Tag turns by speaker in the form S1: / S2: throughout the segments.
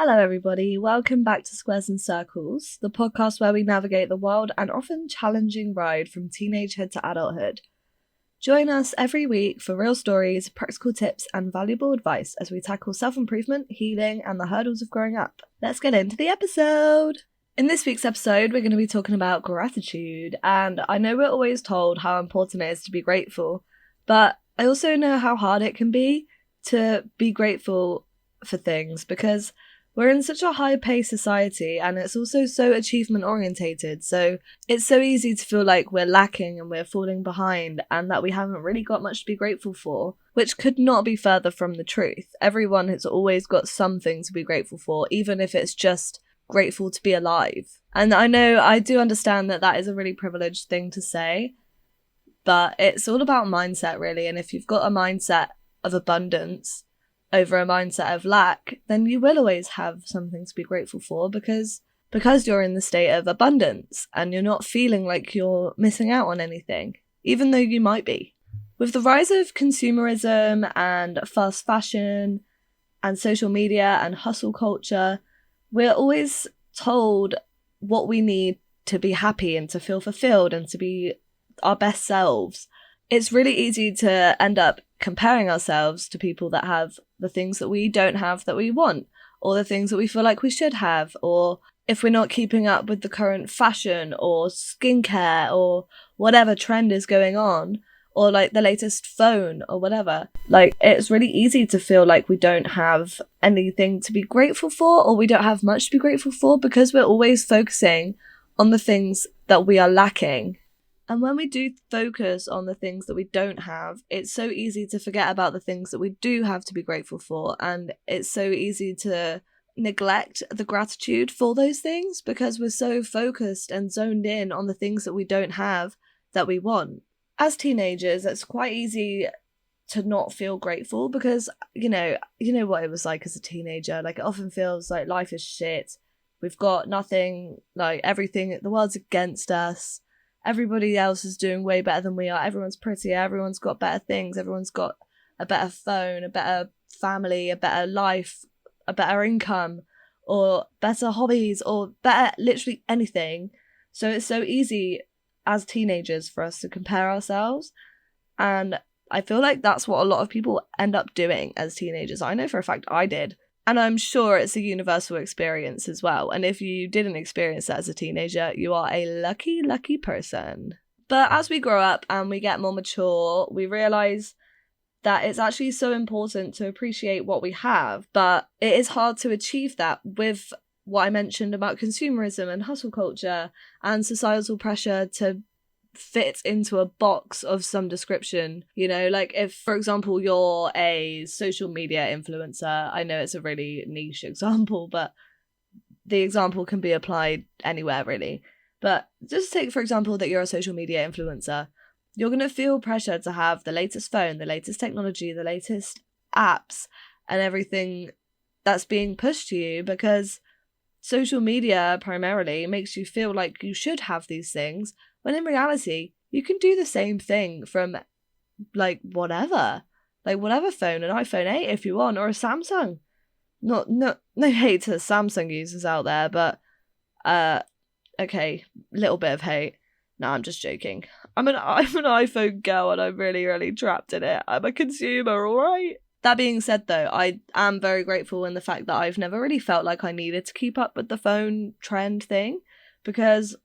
S1: Hello, everybody. Welcome back to Squares and Circles, the podcast where we navigate the wild and often challenging ride from teenagehood to adulthood. Join us every week for real stories, practical tips, and valuable advice as we tackle self-improvement, healing, and the hurdles of growing up. Let's get into the episode! In this week's episode, we're going to be talking about gratitude, and I know we're always told how important it is to be grateful, but I also know how hard it can be to be grateful for things because we're in such a high-paced society and it's also so achievement-orientated, so it's so easy to feel like we're lacking and we're falling behind and that we haven't really got much to be grateful for, which could not be further from the truth. Everyone has always got something to be grateful for, even if it's just grateful to be alive. And I know I do understand that that is a really privileged thing to say, but it's all about mindset, really, and if you've got a mindset of abundance over a mindset of lack, then you will always have something to be grateful for because you're in the state of abundance and you're not feeling like you're missing out on anything, even though you might be. With the rise of consumerism and fast fashion and social media and hustle culture, we're always told what we need to be happy and to feel fulfilled and to be our best selves. It's really easy to end up comparing ourselves to people that have the things that we don't have that we want, or the things that we feel like we should have, or if we're not keeping up with the current fashion or skincare or whatever trend is going on, or like the latest phone or whatever. Like, it's really easy to feel like we don't have anything to be grateful for, or we don't have much to be grateful for because we're always focusing on the things that we are lacking. And when we do focus on the things that we don't have, it's so easy to forget about the things that we do have to be grateful for. And it's so easy to neglect the gratitude for those things because we're so focused and zoned in on the things that we don't have that we want. As teenagers, it's quite easy to not feel grateful because, you know what it was like as a teenager. Like, it often feels like life is shit. We've got nothing, like everything, the world's against us. Everybody else is doing way better than we are. Everyone's prettier. Everyone's got better things. Everyone's got a better phone, a better family, a better life, a better income, or better hobbies, or better literally anything. So it's so easy as teenagers for us to compare ourselves. And I feel like that's what a lot of people end up doing as teenagers. I know for a fact I did. And I'm sure it's a universal experience as well. And if you didn't experience that as a teenager, you are a lucky, lucky person. But as we grow up and we get more mature, we realise that it's actually so important to appreciate what we have. But it is hard to achieve that with what I mentioned about consumerism and hustle culture and societal pressure to fit into a box of some description. Like if, for example, you're a social media influencer, I know it's a really niche example, but the example can be applied anywhere really. But just take, for example, that you're a social media influencer. You're going to feel pressure to have the latest phone, the latest technology, the latest apps, and everything that's being pushed to you because social media primarily makes you feel like you should have these things, when in reality, you can do the same thing from, whatever phone, an iPhone 8 if you want, or a Samsung. No hate to Samsung users out there, but, okay, little bit of hate. No, I'm just joking. I'm an iPhone girl and I'm really, really trapped in it. I'm a consumer, alright? That being said, though, I am very grateful in the fact that I've never really felt like I needed to keep up with the phone trend thing because,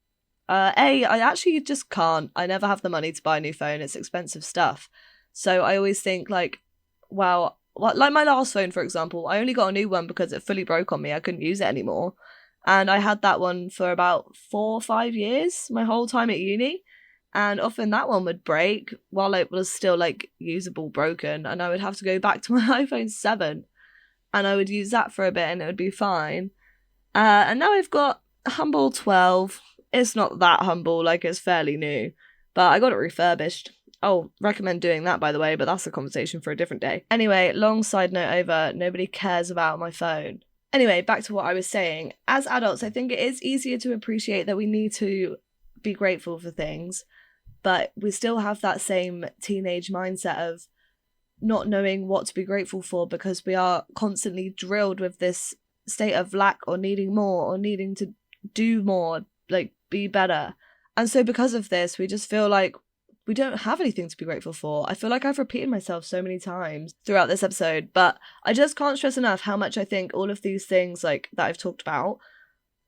S1: I actually just can't. I never have the money to buy a new phone. It's expensive stuff. So I always think like my last phone, for example, I only got a new one because it fully broke on me. I couldn't use it anymore. And I had that one for about 4 or 5 years, my whole time at uni. And often that one would break while it was still usable broken. And I would have to go back to my iPhone 7 and I would use that for a bit and it would be fine. And now I've got a humble 12. It's not that humble, it's fairly new. But I got it refurbished. I'll recommend doing that, by the way, but that's a conversation for a different day. Anyway, long side note over, nobody cares about my phone. Anyway, back to what I was saying. As adults, I think it is easier to appreciate that we need to be grateful for things, but we still have that same teenage mindset of not knowing what to be grateful for because we are constantly drilled with this state of lack or needing more or needing to do more, like be better. And so because of this, we just feel like we don't have anything to be grateful for. I feel like I've repeated myself so many times throughout this episode, but I just can't stress enough how much I think all of these things like that I've talked about,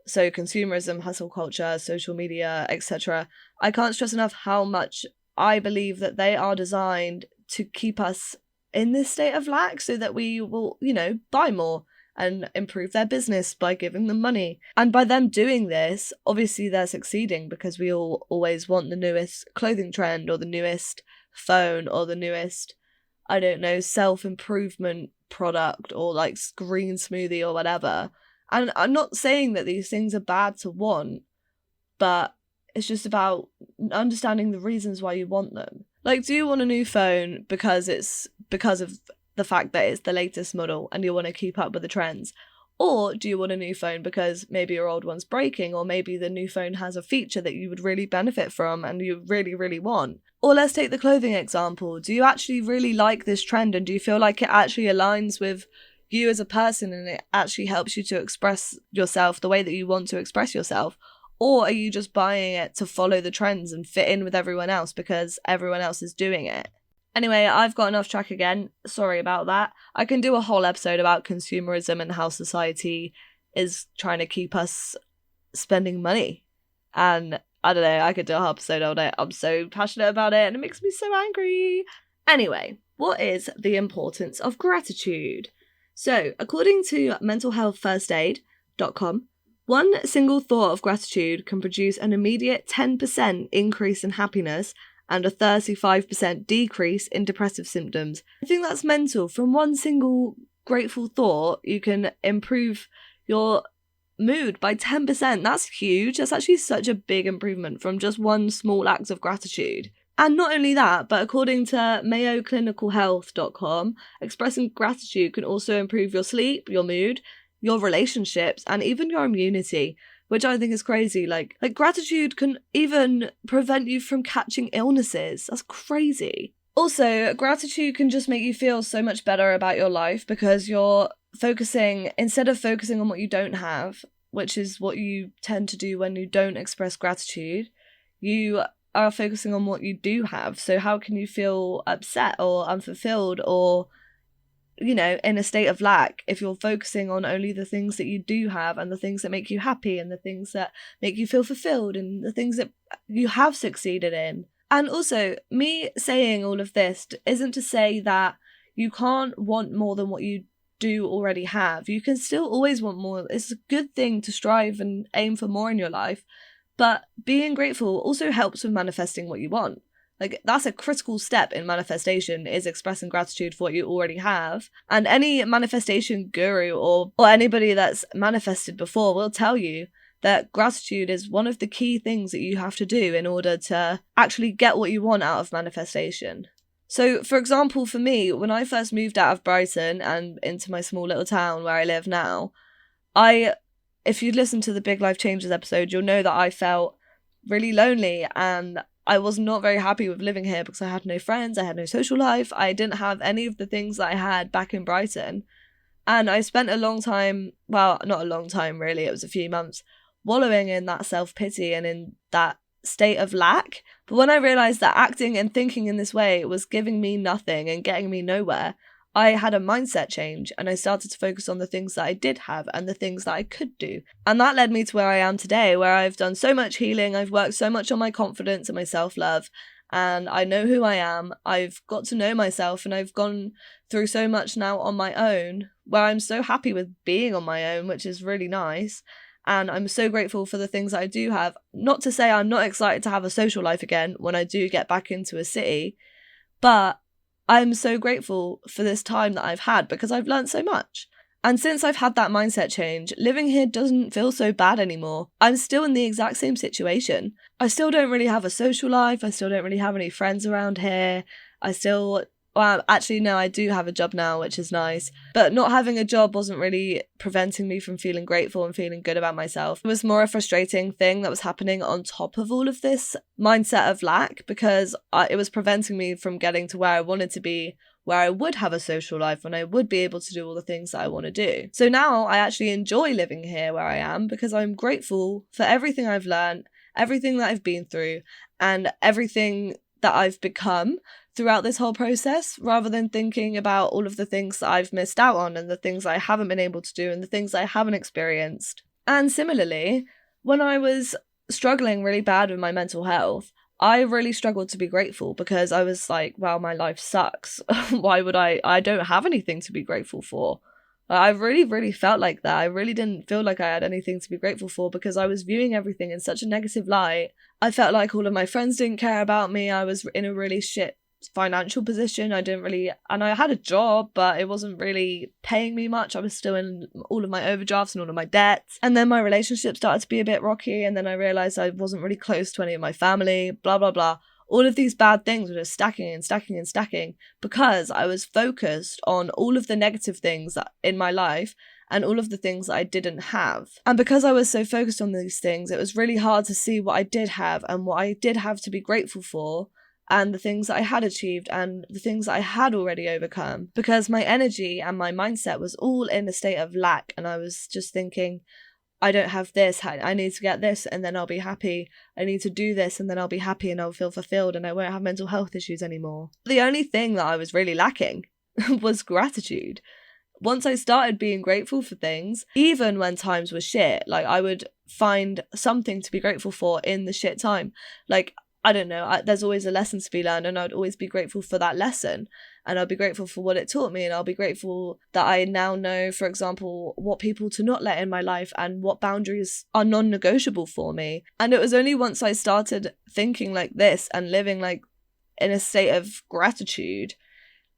S1: so consumerism, hustle culture, social media, etc., I can't stress enough how much I believe that they are designed to keep us in this state of lack so that we will, buy more and improve their business by giving them money. And by them doing this, obviously they're succeeding because we all always want the newest clothing trend or the newest phone or the newest, I don't know, self-improvement product or like green smoothie or whatever. And I'm not saying that these things are bad to want, but it's just about understanding the reasons why you want them. Like, do you want a new phone because of the fact that it's the latest model and you want to keep up with the trends? Or do you want a new phone because maybe your old one's breaking, or maybe the new phone has a feature that you would really benefit from and you really, really want? Or let's take the clothing example. Do you actually really like this trend, and do you feel like it actually aligns with you as a person and it actually helps you to express yourself the way that you want to express yourself? Or are you just buying it to follow the trends and fit in with everyone else because everyone else is doing it? Anyway, I've gotten off track again. Sorry about that. I can do a whole episode about consumerism and how society is trying to keep us spending money. And I don't know, I could do a whole episode on it. I'm so passionate about it and it makes me so angry. Anyway, what is the importance of gratitude? So, according to mentalhealthfirstaid.com, one single thought of gratitude can produce an immediate 10% increase in happiness and a 35% decrease in depressive symptoms. I think that's mental. From one single grateful thought, you can improve your mood by 10%. That's huge. That's actually such a big improvement from just one small act of gratitude. And not only that, but according to mayoclinicalhealth.com, expressing gratitude can also improve your sleep, your mood, your relationships, and even your immunity, which I think is crazy. Like gratitude can even prevent you from catching illnesses. That's crazy. Also, gratitude can just make you feel so much better about your life because you're focusing, instead of focusing on what you don't have, which is what you tend to do when you don't express gratitude, you are focusing on what you do have. So how can you feel upset or unfulfilled or, in a state of lack if you're focusing on only the things that you do have and the things that make you happy and the things that make you feel fulfilled and the things that you have succeeded in? And also, me saying all of this isn't to say that you can't want more than what you do already have. You can still always want more. It's a good thing to strive and aim for more in your life. But being grateful also helps with manifesting what you want. Like, that's a critical step in manifestation, is expressing gratitude for what you already have. And any manifestation guru or anybody that's manifested before will tell you that gratitude is one of the key things that you have to do in order to actually get what you want out of manifestation. So, for example, for me, when I first moved out of Brighton and into my small little town where I live now, if you'd listened to the Big Life Changes episode, you'll know that I felt really lonely and I was not very happy with living here because I had no friends, I had no social life, I didn't have any of the things that I had back in Brighton. And I spent a long time, well, not a long time really, it was a few months, wallowing in that self-pity and in that state of lack. But when I realised that acting and thinking in this way was giving me nothing and getting me nowhere, I had a mindset change and I started to focus on the things that I did have and the things that I could do. And that led me to where I am today, where I've done so much healing, I've worked so much on my confidence and my self-love, and I know who I am, I've got to know myself, and I've gone through so much now on my own, where I'm so happy with being on my own, which is really nice. And I'm so grateful for the things that I do have. Not to say I'm not excited to have a social life again when I do get back into a city, but I'm so grateful for this time that I've had because I've learned so much. And since I've had that mindset change, living here doesn't feel so bad anymore. I'm still in the exact same situation. I still don't really have a social life. I still don't really have any friends around here. Actually, no, I do have a job now, which is nice. But not having a job wasn't really preventing me from feeling grateful and feeling good about myself. It was more a frustrating thing that was happening on top of all of this mindset of lack because it was preventing me from getting to where I wanted to be where I would have a social life, when I would be able to do all the things that I want to do. So now I actually enjoy living here where I am because I'm grateful for everything I've learned, everything that I've been through, and everything that I've become throughout this whole process, rather than thinking about all of the things that I've missed out on and the things I haven't been able to do and the things I haven't experienced. And similarly, when I was struggling really bad with my mental health, I really struggled to be grateful because I was like, wow, my life sucks. Why would I don't have anything to be grateful for. I really felt like that. I really didn't feel like I had anything to be grateful for because I was viewing everything in such a negative light. I felt like all of my friends didn't care about me. I was in a really shit financial position. And I had a job, but it wasn't really paying me much. I was still in all of my overdrafts and all of my debts. And then my relationship started to be a bit rocky, and then I realized I wasn't really close to any of my family, blah, blah, blah. All of these bad things were just stacking and stacking and stacking because I was focused on all of the negative things in my life and all of the things that I didn't have. And because I was so focused on these things, it was really hard to see what I did have and what I did have to be grateful for, and the things that I had achieved and the things that I had already overcome, because my energy and my mindset was all in a state of lack. And I was just thinking, I don't have this, I need to get this and then I'll be happy. I need to do this and then I'll be happy and I'll feel fulfilled and I won't have mental health issues anymore. The only thing that I was really lacking was gratitude. Once I started being grateful for things, even when times were shit, like I would find something to be grateful for in the shit time. Like, I don't know, there's always a lesson to be learned, and I'd always be grateful for that lesson, and I'll be grateful for what it taught me, and I'll be grateful that I now know, for example, what people to not let in my life and what boundaries are non-negotiable for me. And it was only once I started thinking like this and living like in a state of gratitude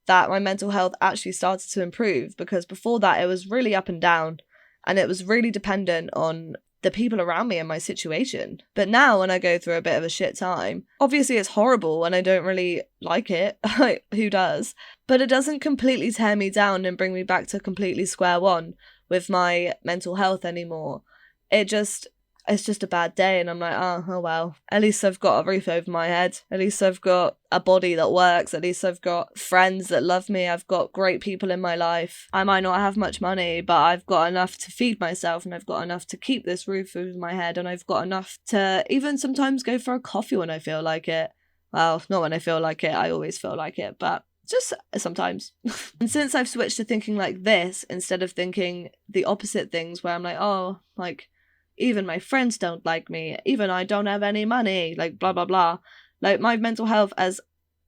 S1: that my mental health actually started to improve, because before that it was really up and down, and it was really dependent on the people around me and my situation. But now when I go through a bit of a shit time, obviously it's horrible and I don't really like it. Who does? But it doesn't completely tear me down and bring me back to completely square one with my mental health anymore. It's just a bad day, and I'm like, oh well, at least I've got a roof over my head. At least I've got a body that works. At least I've got friends that love me. I've got great people in my life. I might not have much money, but I've got enough to feed myself, and I've got enough to keep this roof over my head, and I've got enough to even sometimes go for a coffee when I feel like it. Well, not when I feel like it. I always feel like it, but just sometimes. And since I've switched to thinking like this instead of thinking the opposite things, where I'm like, oh, like, even my friends don't like me, even I don't have any money, like blah, blah, blah. Like my mental health has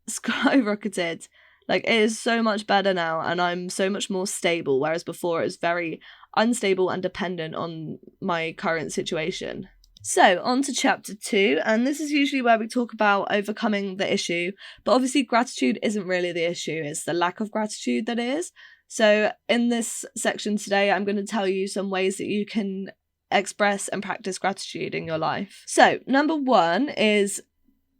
S1: skyrocketed. Like it is so much better now, and I'm so much more stable, whereas before it was very unstable and dependent on my current situation. So on to chapter 2, and this is usually where we talk about overcoming the issue, but obviously gratitude isn't really the issue, it's the lack of gratitude that is. So in this section today, I'm going to tell you some ways that you can express and practice gratitude in your life. So number 1 is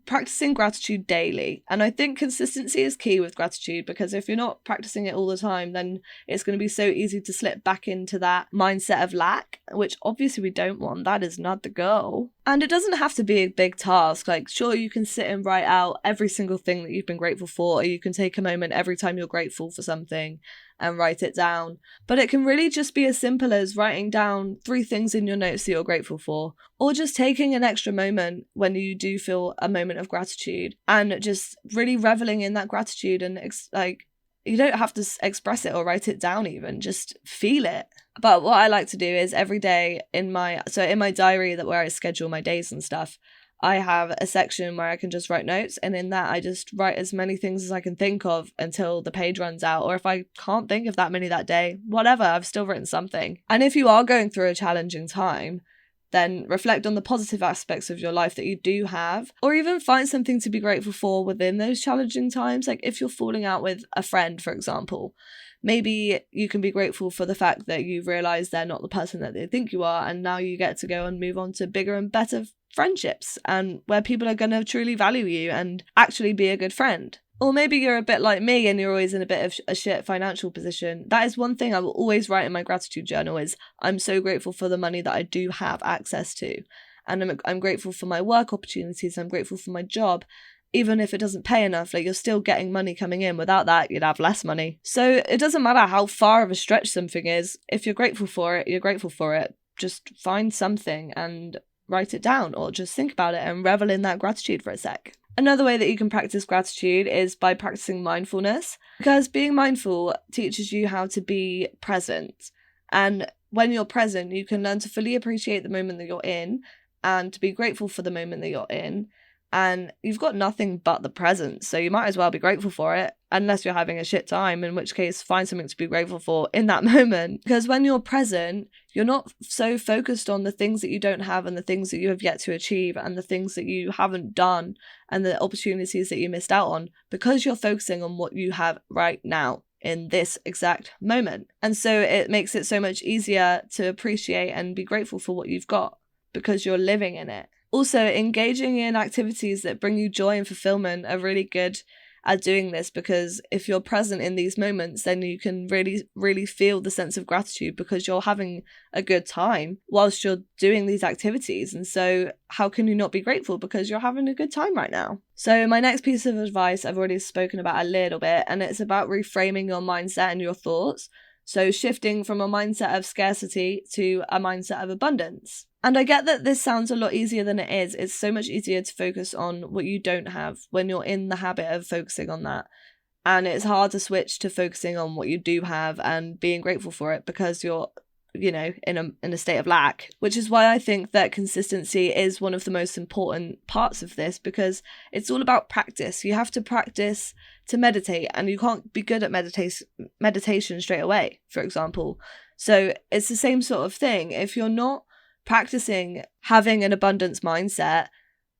S1: practicing gratitude daily. And I think consistency is key with gratitude, because if you're not practicing it all the time, then it's going to be so easy to slip back into that mindset of lack, which obviously we don't want. That is not the goal. And it doesn't have to be a big task. Like, sure, you can sit and write out every single thing that you've been grateful for, or you can take a moment every time you're grateful for something and write it down. But it can really just be as simple as writing down 3 things in your notes that you're grateful for, or just taking an extra moment when you do feel a moment of gratitude and just really reveling in that gratitude. And like, you don't have to express it or write it down, even just feel it. But what I like to do is every day in my diary, that where I schedule my days and stuff, I have a section where I can just write notes, and in that I just write as many things as I can think of until the page runs out. Or if I can't think of that many that day, whatever, I've still written something. And if you are going through a challenging time, then reflect on the positive aspects of your life that you do have, or even find something to be grateful for within those challenging times. Like if you're falling out with a friend, for example, maybe you can be grateful for the fact that you've realised they're not the person that they think you are, and now you get to go and move on to bigger and better friendships, and where people are going to truly value you and actually be a good friend. Or maybe you're a bit like me and you're always in a bit of a shit financial position. That is one thing I will always write in my gratitude journal, is I'm so grateful for the money that I do have access to. And I'm grateful for my work opportunities. I'm grateful for my job. even if it doesn't pay enough, like you're still getting money coming in. Without that, you'd have less money. So it doesn't matter how far of a stretch something is. If you're grateful for it, you're grateful for it. Just find something and write it down, or just think about it and revel in that gratitude for a sec. Another way that you can practice gratitude is by practicing mindfulness, because being mindful teaches you how to be present. And when you're present, you can learn to fully appreciate the moment that you're in and to be grateful for the moment that you're in. And you've got nothing but the present, so you might as well be grateful for it, unless you're having a shit time, in which case find something to be grateful for in that moment. Because when you're present, you're not so focused on the things that you don't have and the things that you have yet to achieve and the things that you haven't done and the opportunities that you missed out on, because you're focusing on what you have right now in this exact moment. And so it makes it so much easier to appreciate and be grateful for what you've got, because you're living in it. Also, engaging in activities that bring you joy and fulfillment are really good at doing this, because if you're present in these moments, then you can really feel the sense of gratitude, because you're having a good time whilst you're doing these activities. And so how can you not be grateful, because you're having a good time right now? So my next piece of advice I've already spoken about a little bit, and it's about reframing your mindset and your thoughts. So shifting from a mindset of scarcity to a mindset of abundance. And I get that this sounds a lot easier than it is. It's so much easier to focus on what you don't have when you're in the habit of focusing on that. And it's hard to switch to focusing on what you do have and being grateful for it, because you're, in a state of lack. Which is why I think that consistency is one of the most important parts of this, because it's all about practice. You have to practice to meditate, and you can't be good at meditation straight away, for example. So it's the same sort of thing. If you're not practicing having an abundance mindset,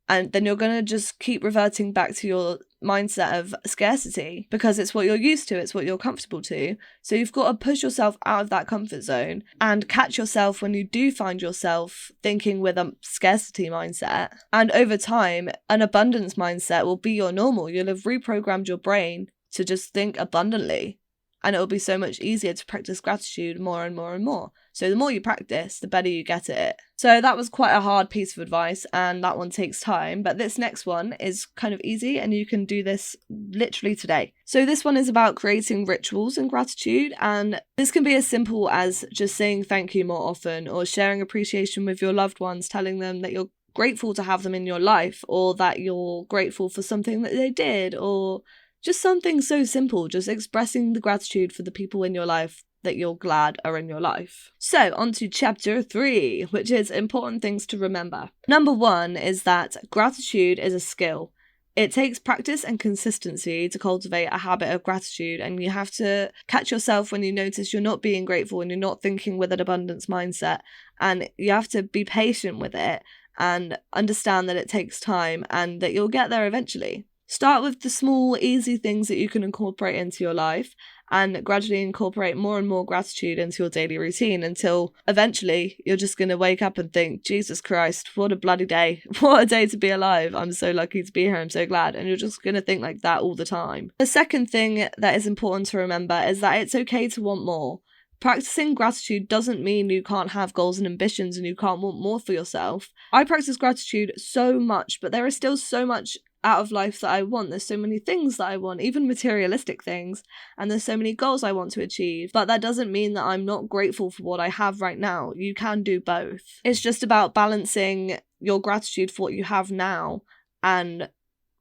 S1: and then you're going to just keep reverting back to your mindset of scarcity, because it's what you're used to, it's what you're comfortable to. So you've got to push yourself out of that comfort zone and catch yourself when you do find yourself thinking with a scarcity mindset. And over time, an abundance mindset will be your normal. You'll have reprogrammed your brain to just think abundantly. And it will be so much easier to practice gratitude more and more and more. So the more you practice, the better you get at it. So that was quite a hard piece of advice, and that one takes time. But this next one is kind of easy, and you can do this literally today. So this one is about creating rituals and gratitude. And this can be as simple as just saying thank you more often, or sharing appreciation with your loved ones, telling them that you're grateful to have them in your life, or that you're grateful for something that they did, or just something so simple, just expressing the gratitude for the people in your life that you're glad are in your life. So on to chapter 3, which is important things to remember. Number 1 is that gratitude is a skill. It takes practice and consistency to cultivate a habit of gratitude, and you have to catch yourself when you notice you're not being grateful and you're not thinking with an abundance mindset, and you have to be patient with it and understand that it takes time and that you'll get there eventually. Start with the small, easy things that you can incorporate into your life, and gradually incorporate more and more gratitude into your daily routine, until eventually you're just going to wake up and think, Jesus Christ, what a bloody day. What a day to be alive. I'm so lucky to be here. I'm so glad. And you're just going to think like that all the time. The second thing that is important to remember is that it's okay to want more. Practicing gratitude doesn't mean you can't have goals and ambitions and you can't want more for yourself. I practice gratitude so much, but there is still so much out of life that I want. There's so many things that I want, even materialistic things, and there's so many goals I want to achieve. But that doesn't mean that I'm not grateful for what I have right now. You can do both. It's just about balancing your gratitude for what you have now and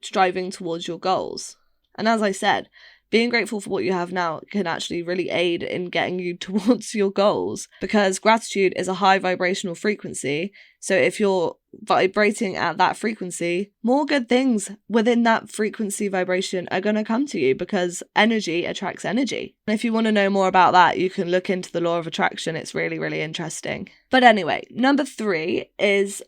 S1: striving towards your goals. And as I said, being grateful for what you have now can actually really aid in getting you towards your goals, because gratitude is a high vibrational frequency. So if you're vibrating at that frequency, more good things within that frequency vibration are going to come to you, because energy attracts energy. And if you want to know more about that, you can look into the law of attraction. It's really, really interesting. But anyway, number 3 is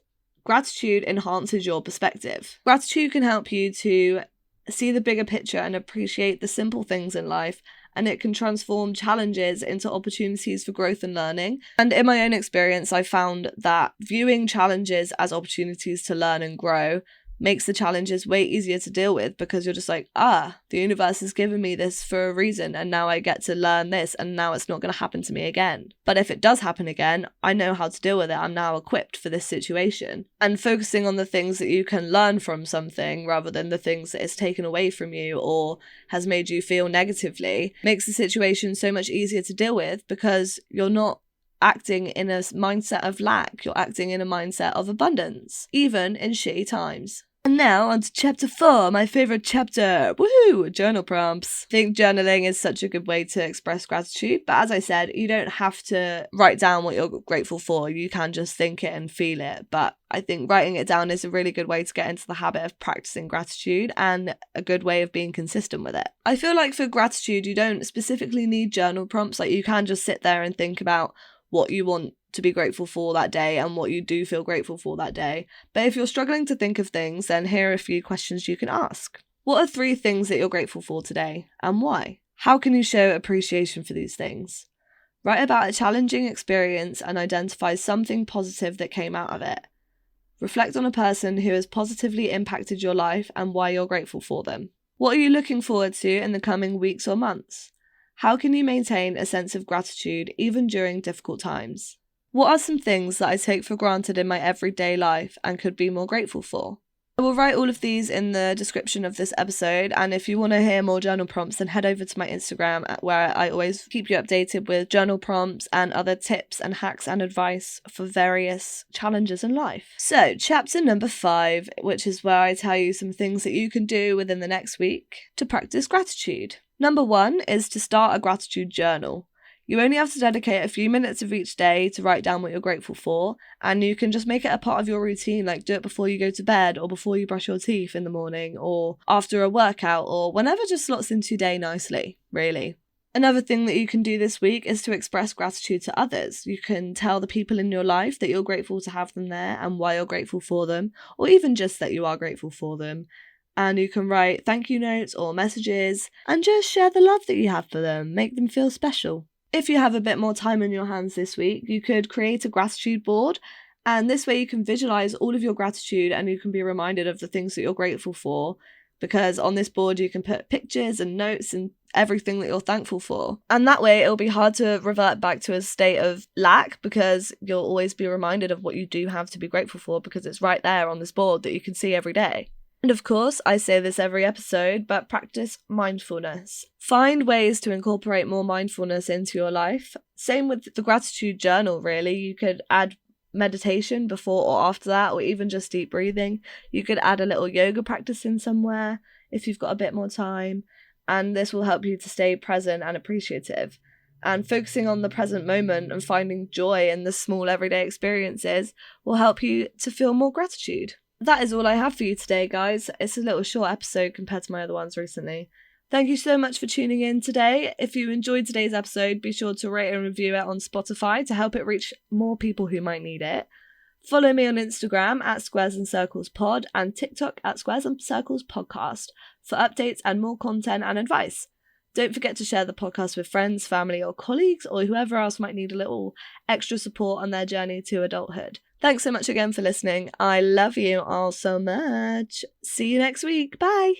S1: gratitude enhances your perspective. Gratitude can help you to see the bigger picture and appreciate the simple things in life, and it can transform challenges into opportunities for growth and learning. And in my own experience, I found that viewing challenges as opportunities to learn and grow makes the challenges way easier to deal with, because you're just like, the universe has given me this for a reason, and now I get to learn this, and now it's not going to happen to me again. But if it does happen again, I know how to deal with it. I'm now equipped for this situation. And focusing on the things that you can learn from something rather than the things that it's taken away from you or has made you feel negatively makes the situation so much easier to deal with, because you're not acting in a mindset of lack, you're acting in a mindset of abundance, even in shitty times. And now on to chapter 4, my favourite chapter. Woohoo! Journal prompts. I think journaling is such a good way to express gratitude, but as I said, you don't have to write down what you're grateful for. You can just think it and feel it, but I think writing it down is a really good way to get into the habit of practicing gratitude and a good way of being consistent with it. I feel like for gratitude, you don't specifically need journal prompts. Like, you can just sit there and think about what you want to be grateful for that day and what you do feel grateful for that day. But if you're struggling to think of things, then here are a few questions you can ask. What are 3 things that you're grateful for today, and why? How can you show appreciation for these things? Write about a challenging experience and identify something positive that came out of it. Reflect on a person who has positively impacted your life and why you're grateful for them. What are you looking forward to in the coming weeks or months? How can you maintain a sense of gratitude even during difficult times? What are some things that I take for granted in my everyday life and could be more grateful for? I will write all of these in the description of this episode, and if you want to hear more journal prompts, then head over to my Instagram, where I always keep you updated with journal prompts and other tips and hacks and advice for various challenges in life. So, chapter number 5, which is where I tell you some things that you can do within the next week to practice gratitude. Number 1 is to start a gratitude journal. You only have to dedicate a few minutes of each day to write down what you're grateful for, and you can just make it a part of your routine, like do it before you go to bed, or before you brush your teeth in the morning, or after a workout, or whenever just slots into your day nicely, really. Another thing that you can do this week is to express gratitude to others. You can tell the people in your life that you're grateful to have them there and why you're grateful for them, or even just that you are grateful for them. And you can write thank you notes or messages and just share the love that you have for them, make them feel special. If you have a bit more time in your hands this week, you could create a gratitude board, and this way you can visualize all of your gratitude and you can be reminded of the things that you're grateful for, because on this board you can put pictures and notes and everything that you're thankful for. And that way it'll be hard to revert back to a state of lack, because you'll always be reminded of what you do have to be grateful for, because it's right there on this board that you can see every day. And of course, I say this every episode, but practice mindfulness. Find ways to incorporate more mindfulness into your life. Same with the gratitude journal, really. You could add meditation before or after that, or even just deep breathing. You could add a little yoga practice in somewhere if you've got a bit more time. And this will help you to stay present and appreciative. And focusing on the present moment and finding joy in the small everyday experiences will help you to feel more gratitude. That is all I have for you today, guys. It's a little short episode compared to my other ones recently. Thank you so much for tuning in today. If you enjoyed today's episode, be sure to rate and review it on Spotify to help it reach more people who might need it. Follow me on Instagram at Squares and Circles Pod and TikTok at Squares and Circles Podcast for updates and more content and advice. Don't forget to share the podcast with friends, family, or colleagues, or whoever else might need a little extra support on their journey to adulthood. Thanks so much again for listening. I love you all so much. See you next week. Bye.